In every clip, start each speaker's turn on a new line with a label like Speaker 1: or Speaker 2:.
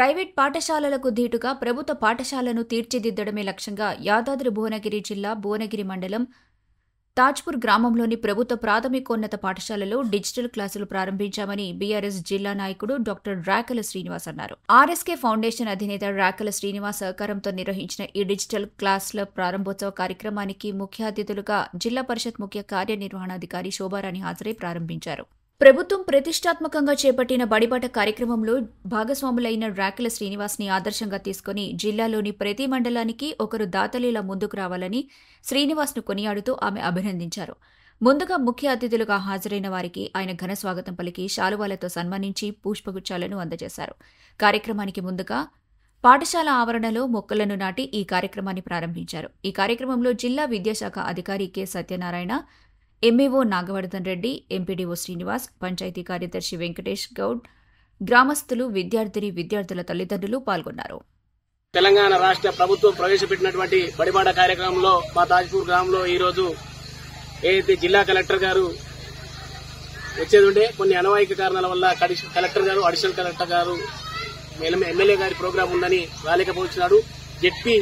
Speaker 1: Private పాఠశాలలకు ధీటుగా ప్రభుత్వ పాఠశాలను తీర్చిదిద్దడమే లక్ష్యంగా యాదాద్రి భువనగిరి జిల్లా భువనగిరి మండలం తాజ్పూర్ గ్రామంలోని ప్రభుత్వ ప్రాథమికోన్నత పాఠశాలలో డిజిటల్ క్లాసులు ప్రారంభించామని బీఆర్ఎస్ జిల్లా నాయకుడు డాక్టర్ రాకల శ్రీనివాస్ అన్నారు. ఆర్ఎస్కే ఫౌండేషన్ అధినేత రాకల శ్రీనివాస్ సహకారంతో నిర్వహించిన ఈ డిజిటల్ క్లాసుల ప్రారంభోత్సవ కార్యక్రమానికి ముఖ్య అతిథులుగా జిల్లా పరిషత్ ముఖ్య కార్యనిర్వహణాధికారి శోభారాణి హాజరై ప్రారంభించారు. ప్రభుత్వం ప్రతిష్టాత్మకంగా చేపట్టిన బడిబాట కార్యక్రమంలో భాగస్వాములైన రాకల శ్రీనివాస్ ని ఆదర్శంగా తీసుకుని జిల్లాలోని ప్రతి మండలానికి ఒకరు దాతలీలా ముందుకు రావాలని శ్రీనివాస్ ను కొనియాడుతూ ఆమె అభినందించారు. ముందుగా ముఖ్య అతిథులుగా హాజరైన వారికి ఆయన ఘన స్వాగతం పలికి శాలువాలతో సన్మానించి పుష్పగుచ్చాలను అందజేశారు. కార్యక్రమానికి ముందుగా పాఠశాల ఆవరణలో మొక్కలను నాటి ఈ కార్యక్రమాన్ని ప్రారంభించారు. ఈ కార్యక్రమంలో జిల్లా విద్యాశాఖ అధికారి K Satyanarayana, MEO Nagavardhan Reddy, MPDO Srinivas, panchayat కార్యదర్శి వెంకటేష్ గౌడ్, గ్రామస్తులు, విద్యార్థుల తల్లిదండ్రులు పాల్గొన్నారు.
Speaker 2: తెలంగాణ రాష్ట్ర ప్రభుత్వం ప్రవేశపెట్టినటువంటి బడిబాట కార్యక్రమంలో మా తాజ్పూర్ గ్రామంలో ఈరోజు ఏదైతే జిల్లా కలెక్టర్ గారు వచ్చేది ఉండే కొన్ని అనవాయిక కారణాల వల్ల కలెక్టర్ గారు, అడిషనల్ కలెక్టర్ గారు, ఎమ్మెల్యే గారి ప్రోగ్రాం ఉందని రాలేకపోతున్నాడు. ZP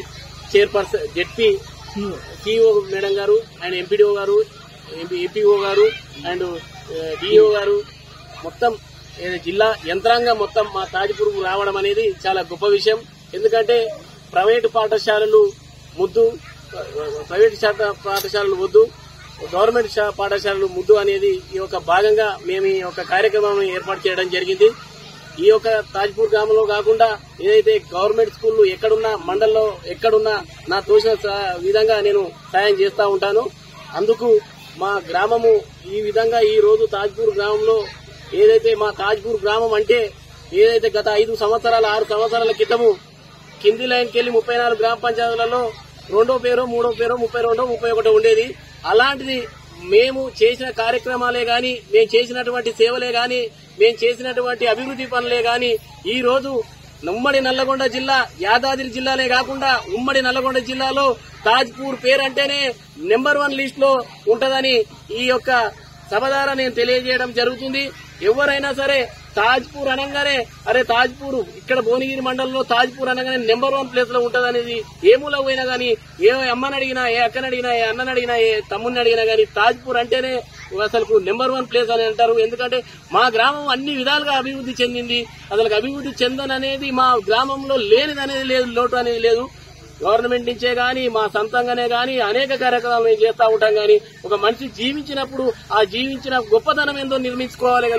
Speaker 2: chairperson, ZP CEO madam గారు, అండ్ ఎంపీడీఓ గారు, ఏపీఓ గారు అండ్ డిఓ గారు, మొత్తం జిల్లా యంత్రాంగం మొత్తం మా తాజ్పూర్ రావడం అనేది చాలా గొప్ప విషయం. ఎందుకంటే ప్రైవేటు పాఠశాలలు ముద్దు, ప్రైవేట్ పాఠశాలలు వద్దు, గవర్నమెంట్ పాఠశాలలు ముద్దు అనేది ఈ యొక్క భాగంగా మేము ఈ యొక్క కార్యక్రమం ఏర్పాటు చేయడం జరిగింది. ఈ యొక్క తాజ్పూర్ గ్రామంలో కాకుండా ఏదైతే గవర్నమెంట్ స్కూళ్లు ఎక్కడున్నా, మండలంలో ఎక్కడున్నా నా తోచిన విధంగా నేను సాయం చేస్తా ఉంటాను. అందుకు మా గ్రామము ఈ విధంగా ఈ రోజు తాజ్పూర్ గ్రామంలో ఏదైతే మా తాజ్పూర్ గ్రామం అంటే ఏదైతే గత 5 సంవత్సరాల 6 సంవత్సరాల క్రితము కింది లైన్కి వెళ్లి 34 గ్రామ పంచాయతీలలో 2వ పేరు, 3వ పేరు, 32, 31 ఉండేది. అలాంటిది మేము చేసిన కార్యక్రమాలే గాని, మేము చేసినటువంటి సేవలే గాని, మేము చేసినటువంటి అభివృద్ధి పనులే గాని ఈ రోజు ఉమ్మడి నల్లగొండ జిల్లా, యాదాద్రి జిల్లానే కాకుండా ఉమ్మడి నల్లగొండ జిల్లాలో తాజ్పూర్ పేరంటేనే నెంబర్ 1 లిస్ట్ లో ఉంటదని ఈ యొక్క సభ ద్వారా నేను తెలియజేయడం జరుగుతుంది. ఎవరైనా సరే తాజ్పూర్ అనగానే అరే తాజ్పూర్ ఇక్కడ భువనగిరి మండలంలో తాజ్పూర్ అనగానే నెంబర్ 1 ప్లేస్ లో ఉంటదనేది ఏ మూల పోయినా గానీ, ఏ అమ్మని అడిగినా, ఏ అక్కని అడిగినా, ఏ అన్నని అడిగినా, ఏ తమ్ముడిని అడిగినా గానీ తాజ్పూర్ అంటేనే అసలు నెంబర్ 1 ప్లేస్ అని అంటారు. ఎందుకంటే మా గ్రామం అన్ని విధాలుగా అభివృద్ధి చెందింది. అసలు అభివృద్ధి చెందననేది మా గ్రామంలో లేనిదనేది లేదు, లోటు అనేది లేదు. గవర్నమెంట్ నుంచే గాని, మా సొంతంగానే గాని అనేక కార్యక్రమాలు మేము చేస్తా ఉంటాం. గానీ ఒక మనిషి జీవించినప్పుడు ఆ జీవించిన గొప్పతనం ఏందో నిర్మించుకోవాలి.